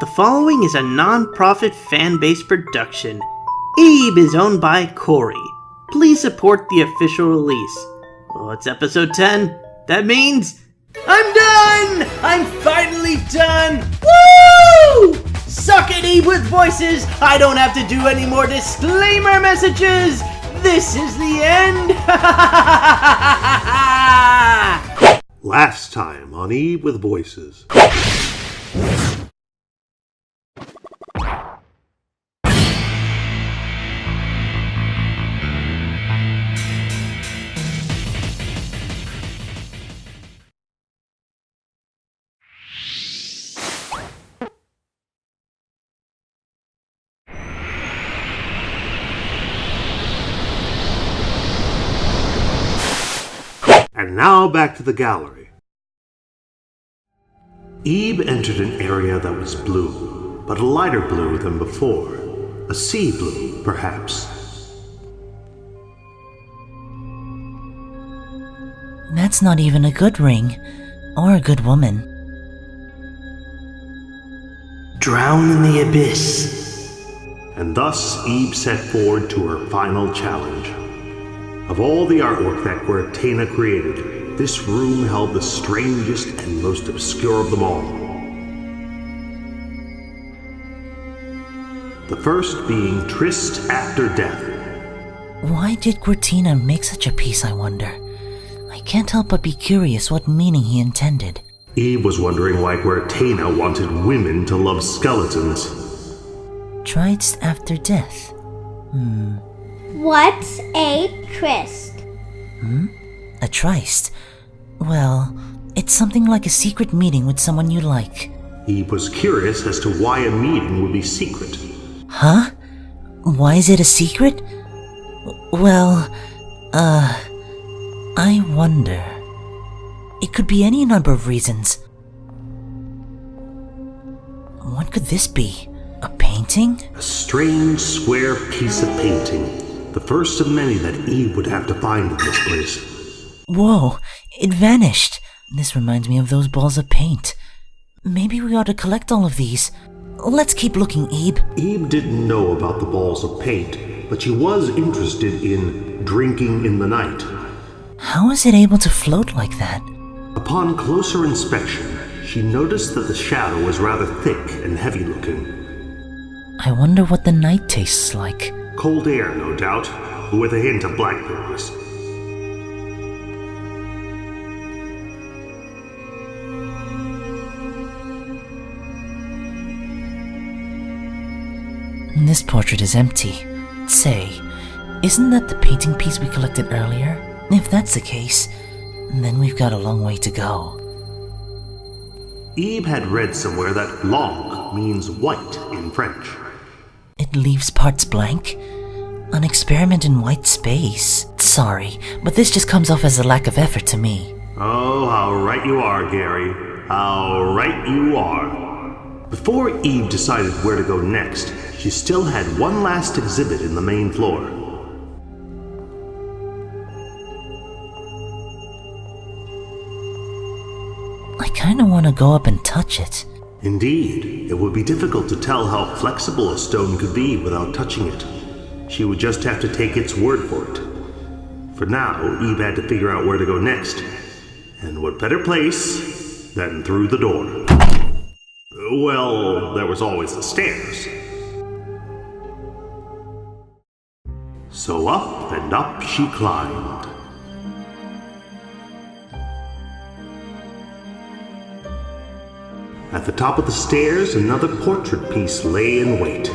The following is a non-profit fan-based production. Ib is owned by Corey. Please support the official release. Well, it's episode 10. That means I'm done! I'm finally done! Woo! Suck it, Ib with voices! I don't have to do any more disclaimer messages! This is the end! Last time on Ib with Voices. And now back to the gallery. Ib entered an area that was blue, but a lighter blue than before. A sea blue, perhaps. That's not even a good ring, or a good woman. Drown in the abyss. And thus Ib set forward to her final challenge. Of all the artwork that Guertena created, this room held the strangest and most obscure of them all. The first being Tryst After Death. Why did Guertena make such a piece, I wonder? I can't help but be curious what meaning he intended. Ib was wondering why Guertena wanted women to love skeletons. Tryst After Death? What's a tryst? A tryst? Well, it's something like a secret meeting with someone you like. Ib was curious as to why a meeting would be secret. Huh? Why is it a secret? Well, I wonder. It could be any number of reasons. What could this be? A painting? A strange square piece of painting. The first of many that Ib would have to find in this place. Whoa, it vanished. This reminds me of those balls of paint. Maybe we ought to collect all of these. Let's keep looking, Ib. Ib didn't know about the balls of paint, but she was interested in drinking in the night. How is it able to float like that? Upon closer inspection, she noticed that the shadow was rather thick and heavy looking. I wonder what the night tastes like. Cold air, no doubt, with a hint of blackberries. This portrait is empty. Say, isn't that the painting piece we collected earlier? If that's the case, then we've got a long way to go. Ib had read somewhere that blanc means white in French. It leaves parts blank? An experiment in white space. Sorry, but this just comes off as a lack of effort to me. Oh, how right you are, Garry. How right you are. Before Ib decided where to go next, she still had one last exhibit in the main floor. I kinda wanna go up and touch it. Indeed, it would be difficult to tell how flexible a stone could be without touching it. She would just have to take its word for it. For now, Ib had to figure out where to go next. And what better place than through the door? Well, there was always the stairs. So up and up she climbed. At the top of the stairs, another portrait piece lay in wait.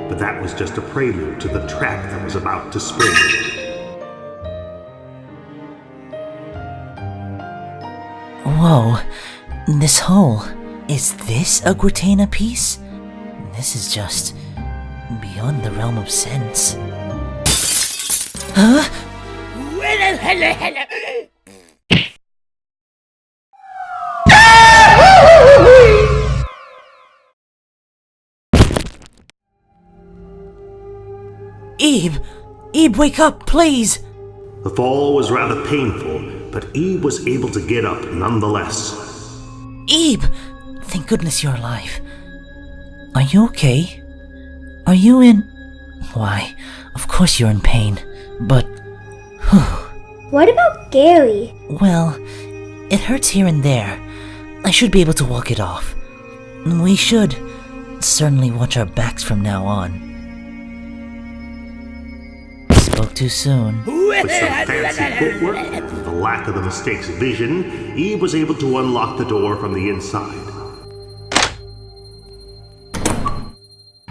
But that was just a prelude to the trap that was about to spring. Whoa, this hole. Is this a Guertena piece? This is just beyond the realm of sense. Huh? Ib, wake up, please! The fall was rather painful, but Ib was able to get up nonetheless. Ib! Thank goodness you're alive. Are you okay? Are you in... Why, of course you're in pain, but... What about Garry? Well, it hurts here and there. I should be able to walk it off. We should certainly watch our backs from now on. Spoke too soon. With some fancy footwork and the lack of the mistake's vision, Eve was able to unlock the door from the inside.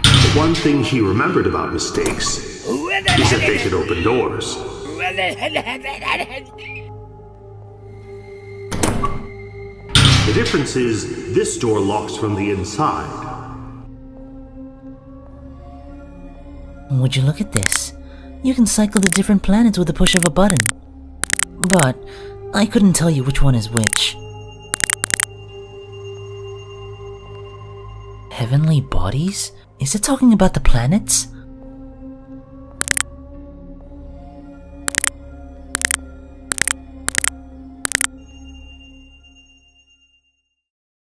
The one thing she remembered about mistakes is that they could open doors. The difference is, this door locks from the inside. Would you look at this? You can cycle to different planets with the push of a button. But I couldn't tell you which one is which. Heavenly bodies? Is it talking about the planets?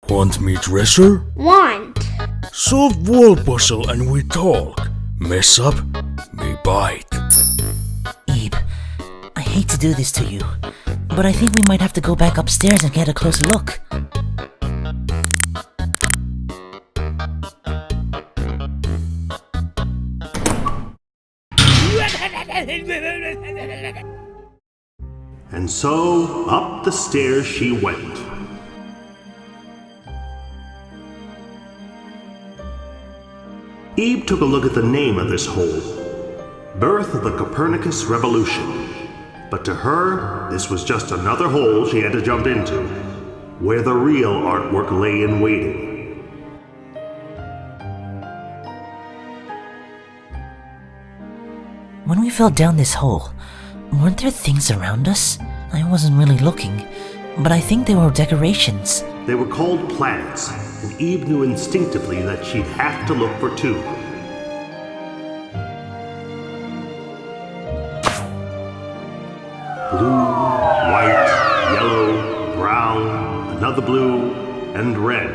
Want me treasure? Want. Solve wall puzzle and we talk. Mess up, me bite. Ib, I hate to do this to you, but I think we might have to go back upstairs and get a closer look. And so, up the stairs she went. Eve took a look at the name of this hole. Birth of the Copernicus Revolution. But to her, this was just another hole she had to jump into, where the real artwork lay in waiting. When we fell down this hole, weren't there things around us? I wasn't really looking, but I think they were decorations. They were called planets, and Eve knew instinctively that she'd have to look for two. Blue, white, yellow, brown, another blue, and red.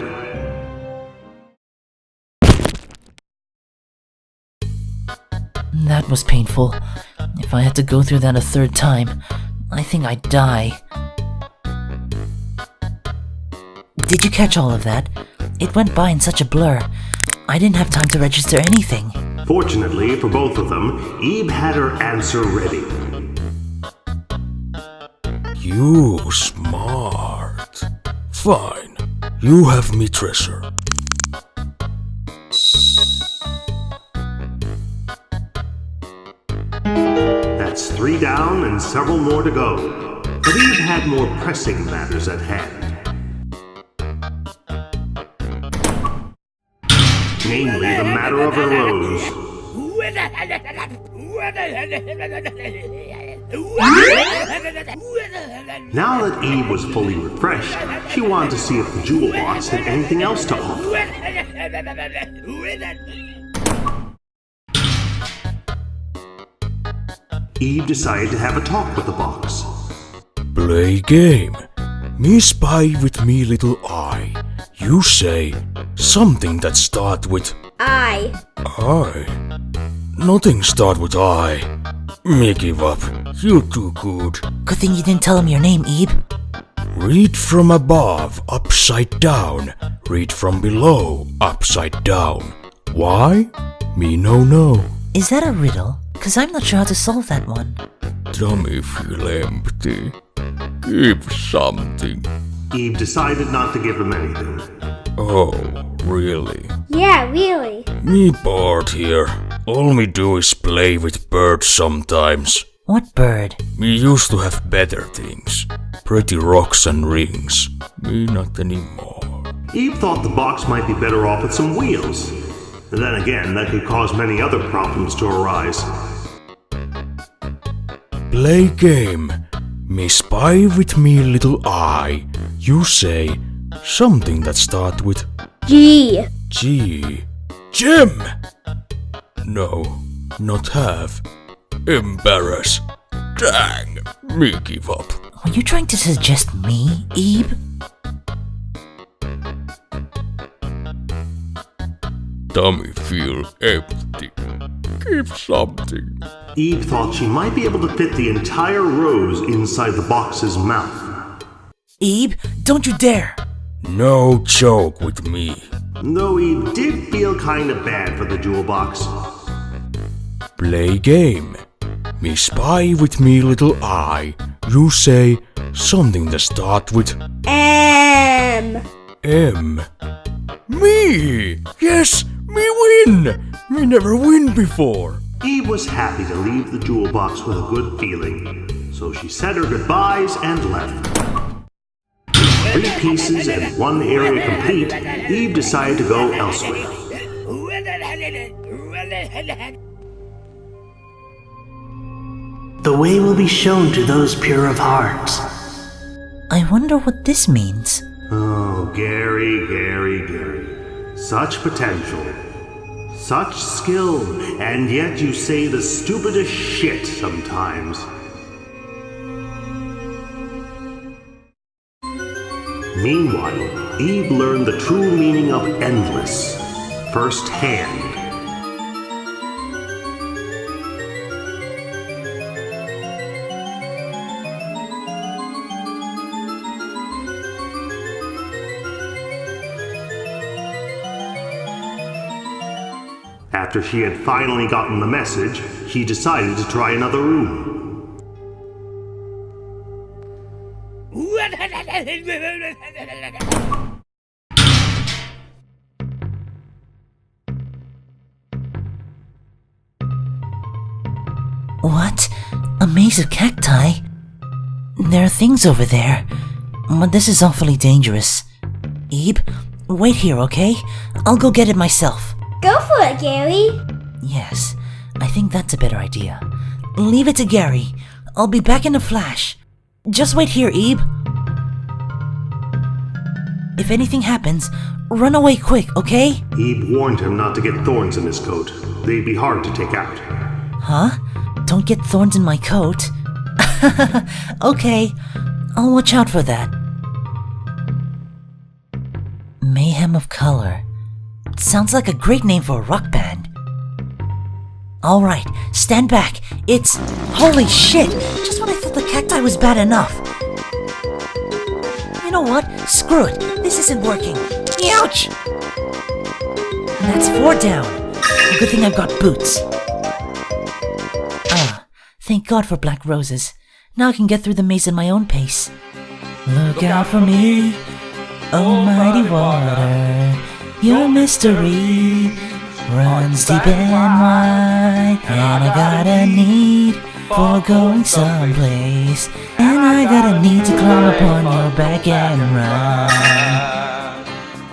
That was painful. If I had to go through that a third time, I think I'd die. Did you catch all of that? It went by in such a blur. I didn't have time to register anything. Fortunately for both of them, Eve had her answer ready. You smart. Fine, you have me treasure. That's 3 down and several more to go. But Eve had more pressing matters at hand. Namely, the matter of her rose. Now that Eve was fully refreshed, she wanted to see if the jewel box had anything else to offer. Eve decided to have a talk with the box. Play game. Me spy with me little eye. You say something that start with I. I. Nothing start with I. Me give up. You too good. Good thing you didn't tell him your name, Ib. Read from above, upside down. Read from below, upside down. Why? Me no. Is that a riddle? Cause I'm not sure how to solve that one. Tummy feel empty. Give something. Eve decided not to give him anything. Oh, really? Yeah, really. Me bored here. All me do is play with birds sometimes. What bird? Me used to have better things. Pretty rocks and rings. Me not anymore. Eve thought the box might be better off with some wheels. And then again, that could cause many other problems to arise. Play game. Me spy with me little eye. You say something that start with G. G. Jim! No, not have. Embarrass. Dang, me give up. Are you trying to suggest me, Ib? tummy feel empty. Give something. Ib thought she might be able to fit the entire rose inside the box's mouth. Ib, don't you dare! No joke with me. Though Ib did feel kinda bad for the jewel box. Play game. Me spy with me little eye. You say something that start with M. M. Me! Yes, me win! Me never win before. Ib was happy to leave the jewel box with a good feeling, so she said her goodbyes and left. With 3 pieces and 1 area complete, Ib decided to go elsewhere. The way will be shown to those pure of heart. I wonder what this means. Oh, Garry. Such potential. Such skill, and yet you say the stupidest shit sometimes. Meanwhile, Ib learned the true meaning of endless firsthand. After she had finally gotten the message, she decided to try another room. What? A maze of cacti? There are things over there, but this is awfully dangerous. Ib, wait here, okay? I'll go get it myself. Go for it, Garry. Yes, I think that's a better idea. Leave it to Garry. I'll be back in a flash. Just wait here, Ib. If anything happens, run away quick, okay? Ib warned him not to get thorns in his coat. They'd be hard to take out. Huh? Don't get thorns in my coat? Okay, I'll watch out for that. Mayhem of Color. Sounds like a great name for a rock band. Alright, stand back. It's... Holy shit! Just when I thought the cacti was bad enough. You know what? Screw it. This isn't working. Ouch! And that's 4 down. Good thing I've got boots. Ah, thank God for black roses. Now I can get through the maze at my own pace. Look out for me, almighty water. Your mystery runs deep and wide, and I got a need for going someplace, and I got a need to climb upon your back and run.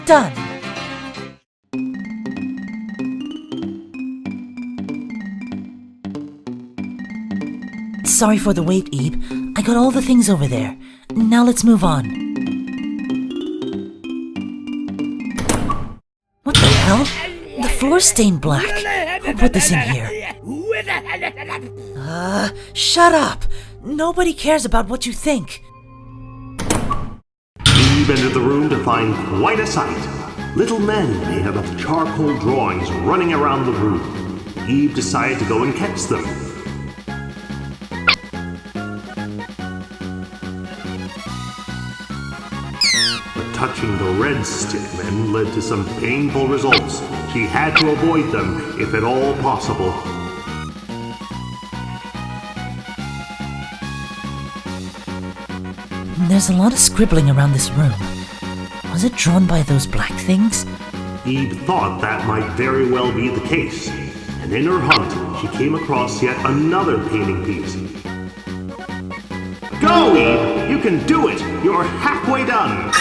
Done. Sorry for the wait, Ib. I got all the things over there. Now let's move on. What the hell? The floor's stained black. Who put this in here? Shut up! Nobody cares about what you think. Ib entered the room to find quite a sight. Little men made out of charcoal drawings running around the room. Ib decided to go and catch them. Touching the red stickmen led to some painful results. She had to avoid them, if at all possible. There's a lot of scribbling around this room. Was it drawn by those black things? Ib thought that might very well be the case, and in her hunt, she came across yet another painting piece. Go, Ib! You can do it! You're halfway done!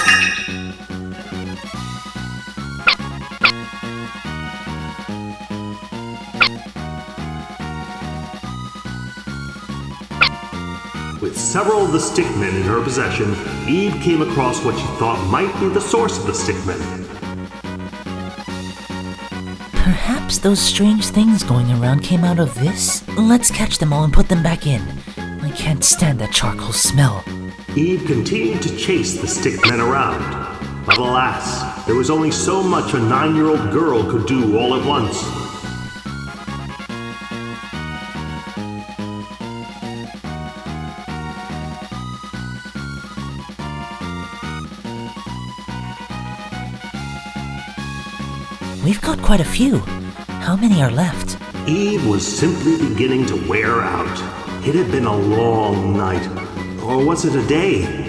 With several of the stickmen in her possession, Ib came across what she thought might be the source of the stickmen. Perhaps those strange things going around came out of this? Let's catch them all and put them back in. I can't stand that charcoal smell. Ib continued to chase the stickmen around, but alas, there was only so much a 9-year-old girl could do all at once. We've got quite a few. How many are left? Ib was simply beginning to wear out. It had been a long night. Or was it a day?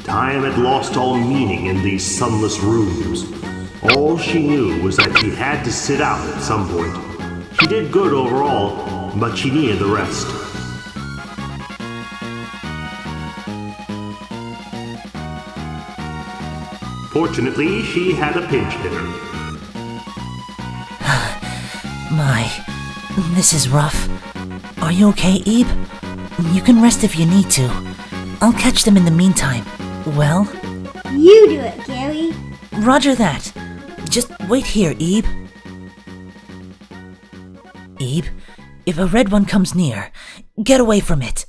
Time had lost all meaning in these sunless rooms. All she knew was that she had to sit out at some point. She did good overall, but she needed the rest. Fortunately, she had a pinch hitter. My, this is rough. Are you okay, Ib? You can rest if you need to. I'll catch them in the meantime. Well? You do it, Gary. Roger that. Just wait here, Ib. Ib, if a red one comes near, get away from it.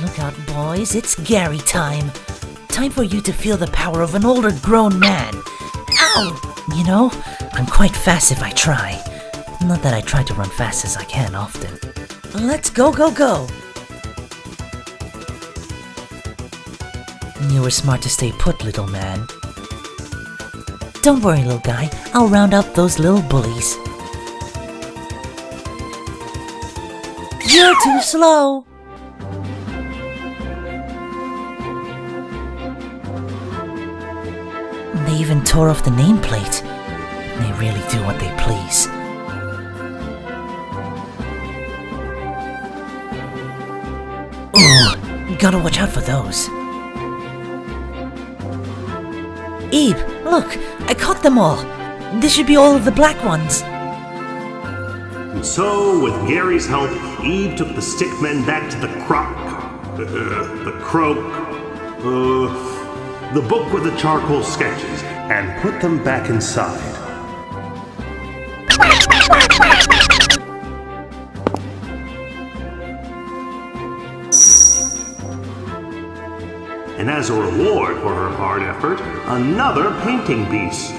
Look out, boys, it's Garry time. Time for you to feel the power of an older grown man. Ow! You know, I'm quite fast if I try. Not that I try to run fast as I can often. Let's go, go, go! You were smart to stay put, little man. Don't worry, little guy. I'll round up those little bullies. You're too slow! They even tore off the nameplate. They really do what they please. Ooh, gotta watch out for those. Ib, look, I caught them all. This should be all of the black ones. And so, with Gary's help, Ib took the stickmen back to the the book with the charcoal sketches, and put them back inside. And as a reward for her hard effort, another painting piece.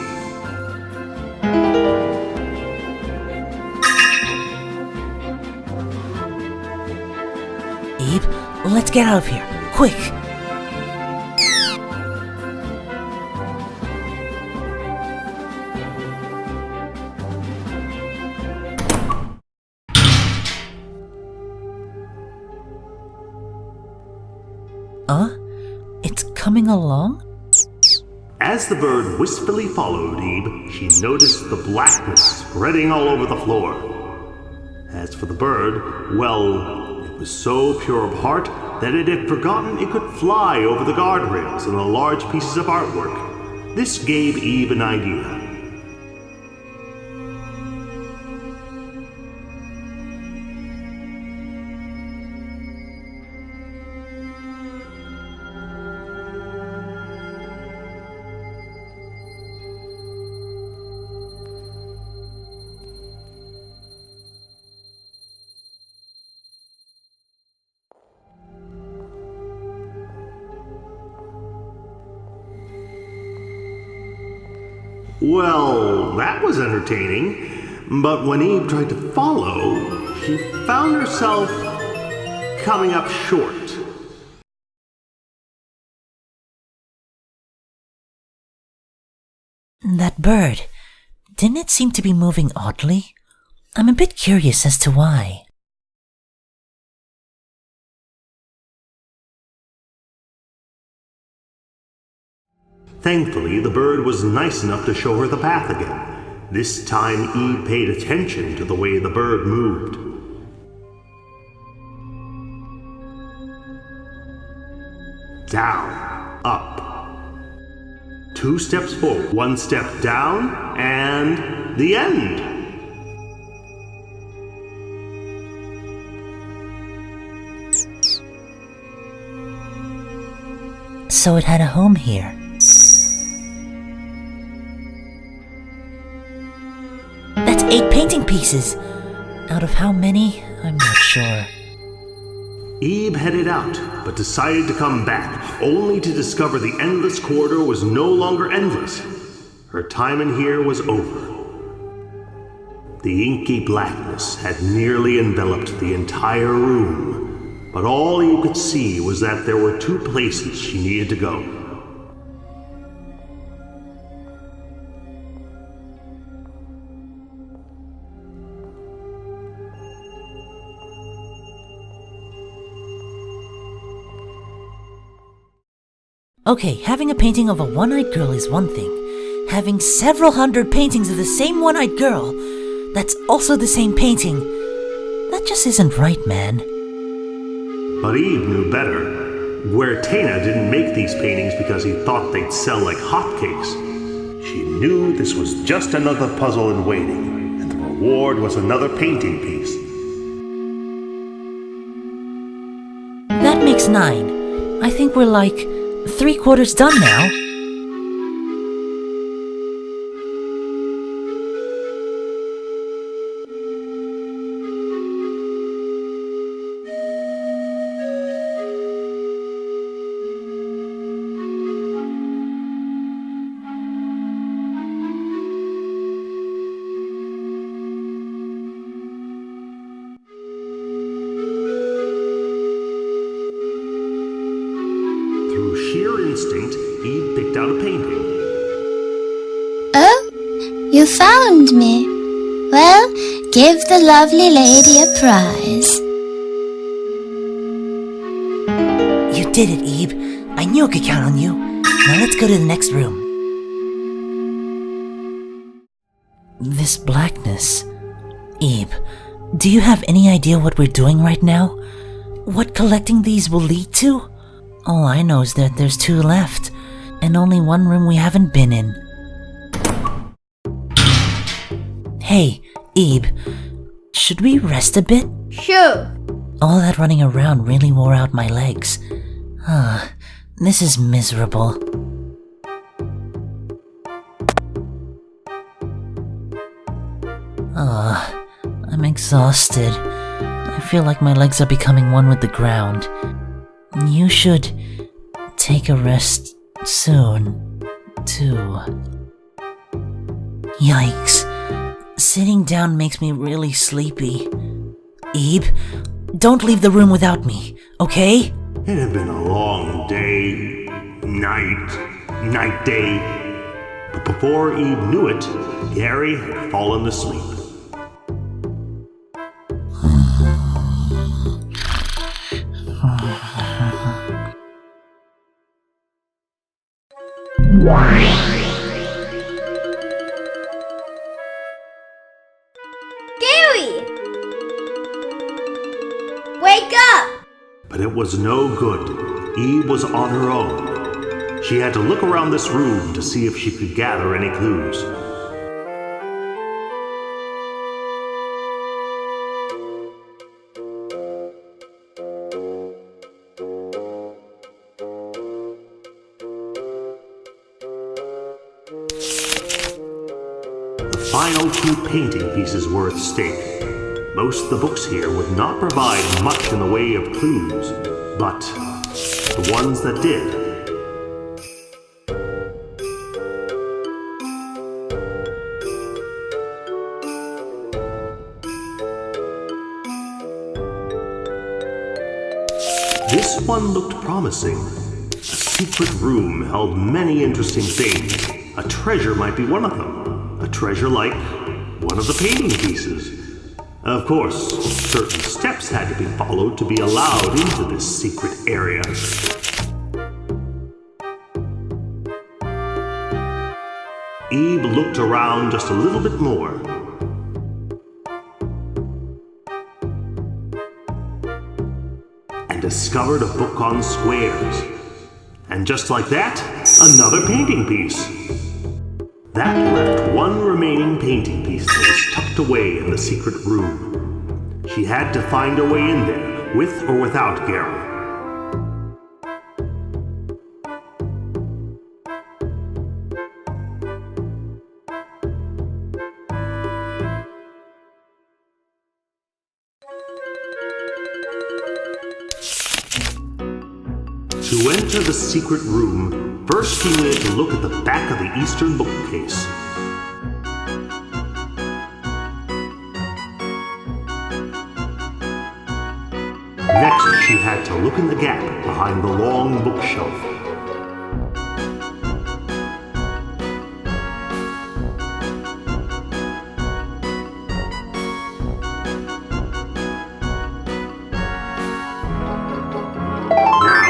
Ib, let's get out of here, quick! It's coming along? As the bird wistfully followed Ib, she noticed the blackness spreading all over the floor. As for the bird, well, it was so pure of heart that it had forgotten it could fly over the guardrails and the large pieces of artwork. This gave Ib an idea. Well, that was entertaining, but when Ib tried to follow, she found herself coming up short. That bird, didn't it seem to be moving oddly? I'm a bit curious as to why. Thankfully, the bird was nice enough to show her the path again. This time, Ib paid attention to the way the bird moved. Down, up. 2 steps forward, 1 step down, and the end. So it had a home here. That's 8 painting pieces. Out of how many? I'm not sure. Ib headed out, but decided to come back, only to discover the endless corridor was no longer endless. Her time in here was over. The inky blackness had nearly enveloped the entire room, but all Ib could see was that there were 2 places she needed to go. Okay, having a painting of a one-eyed girl is one thing. Having several hundred paintings of the same one-eyed girl, that's also the same painting. That just isn't right, man. But Ib knew better. Guertena didn't make these paintings because he thought they'd sell like hotcakes. She knew this was just another puzzle in waiting, and the reward was another painting piece. That makes 9. I think we're like 3/4 done now. Through sheer instinct, Ib picked out a painting. Oh, you found me. Well, give the lovely lady a prize. You did it, Ib. I knew I could count on you. Now let's go to the next room. This blackness. Ib, do you have any idea what we're doing right now? What collecting these will lead to? All I know is that there's 2 left, and only 1 room we haven't been in. Hey, Ib, should we rest a bit? Sure. All that running around really wore out my legs. This is miserable. I'm exhausted. I feel like my legs are becoming one with the ground. You should take a rest soon, too. Yikes. Sitting down makes me really sleepy. Ib, don't leave the room without me, okay? It had been a long day, night, day. But before Ib knew it, Garry had fallen asleep. Garry! Wake up! But it was no good. Ib was on her own. She had to look around this room to see if she could gather any clues. The final 2 painting pieces were at stake. Most of the books here would not provide much in the way of clues, but the ones that did. This one looked promising. A secret room held many interesting things. A treasure might be one of them. A treasure like one of the painting pieces. Of course, certain steps had to be followed to be allowed into this secret area. Ib looked around just a little bit more. And discovered a book on squares. And just like that, another painting piece. That left 1 remaining painting piece that was tucked away in the secret room. She had to find her way in there, with or without Garry. To enter the secret room, first she needed to look at the back of the eastern bookcase. Next, she had to look in the gap behind the long bookshelf.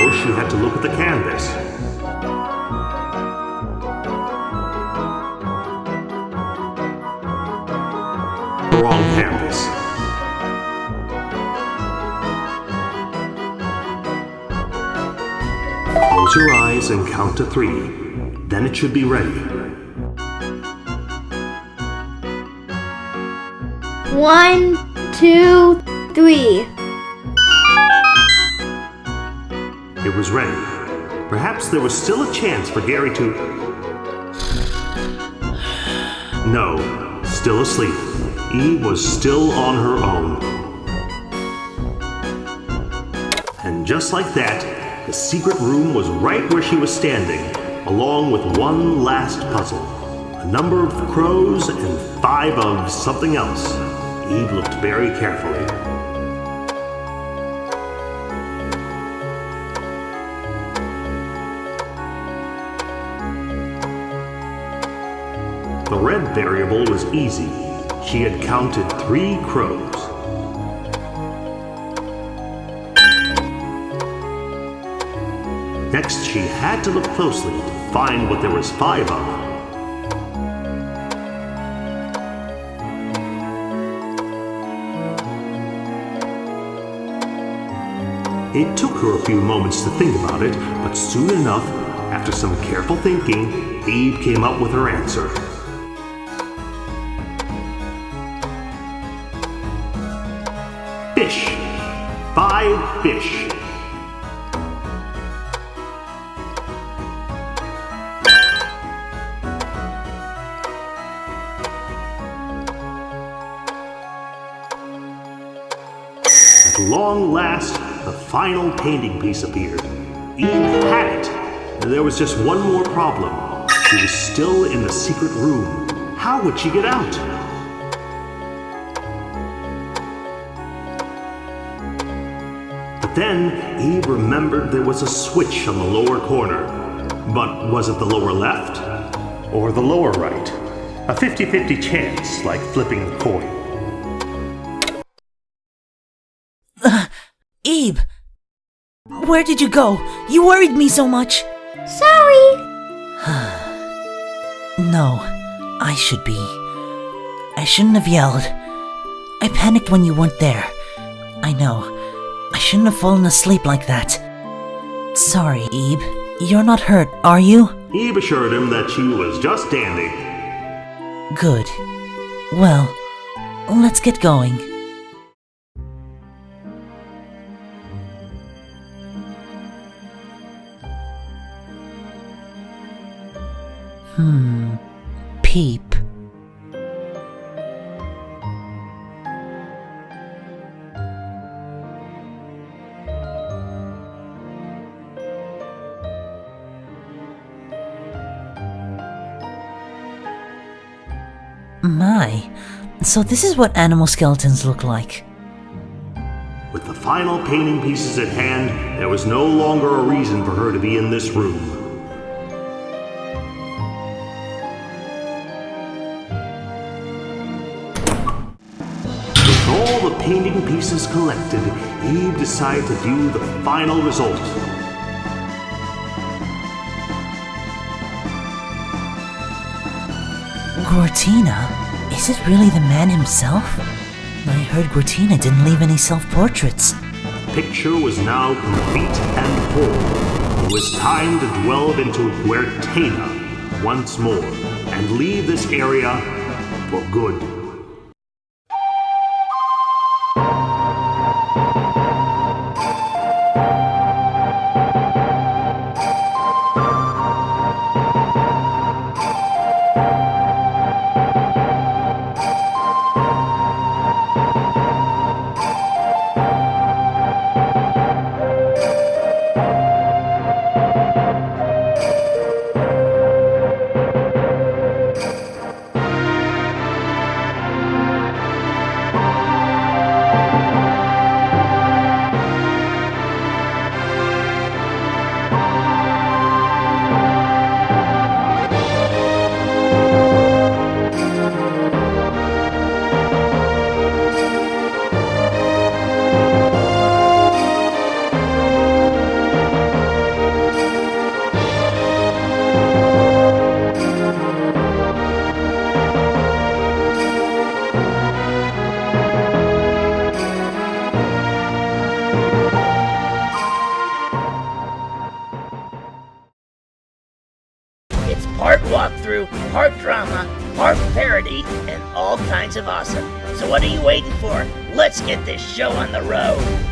Now she had to look at the canvas. Wrong canvas. Close your eyes and count to 3. Then it should be ready. 1, 2, 3. It was ready. Perhaps there was still a chance for Garry to... No, still asleep. Eve was still on her own. And just like that, the secret room was right where she was standing, along with one last puzzle. A number of crows and 5 of something else. Eve looked very carefully. The red variable was easy. She had counted 3 crows. Next, she had to look closely to find what there was 5 of. It took her a few moments to think about it, but soon enough, after some careful thinking, Eve came up with her answer. Fish. 5 fish. At long last, the final painting piece appeared. Eve had it. There was just one more problem. She was still in the secret room. How would she get out? But then Eve remembered there was a switch on the lower corner. But was it the lower left? Or the lower right? A 50-50 chance, like flipping a coin. Ib! Where did you go? You worried me so much! Sorry! No, I should be. I shouldn't have yelled. I panicked when you weren't there. I know. I shouldn't have fallen asleep like that. Sorry, Ib. You're not hurt, are you? Eve assured him that she was just dandy. Good. Well, let's get going. Peep. My, so this is what animal skeletons look like. With the final painting pieces at hand, there was no longer a reason for her to be in this room. With all the painting pieces collected, Eve decided to view the final result. Guertena? Is it really the man himself? I heard Guertena didn't leave any self-portraits. The picture was now complete and whole. It was time to delve into Guertena once more and leave this area for good. walkthrough, part drama, part parody, and all kinds of awesome. So what are you waiting for? Let's get this show on the road.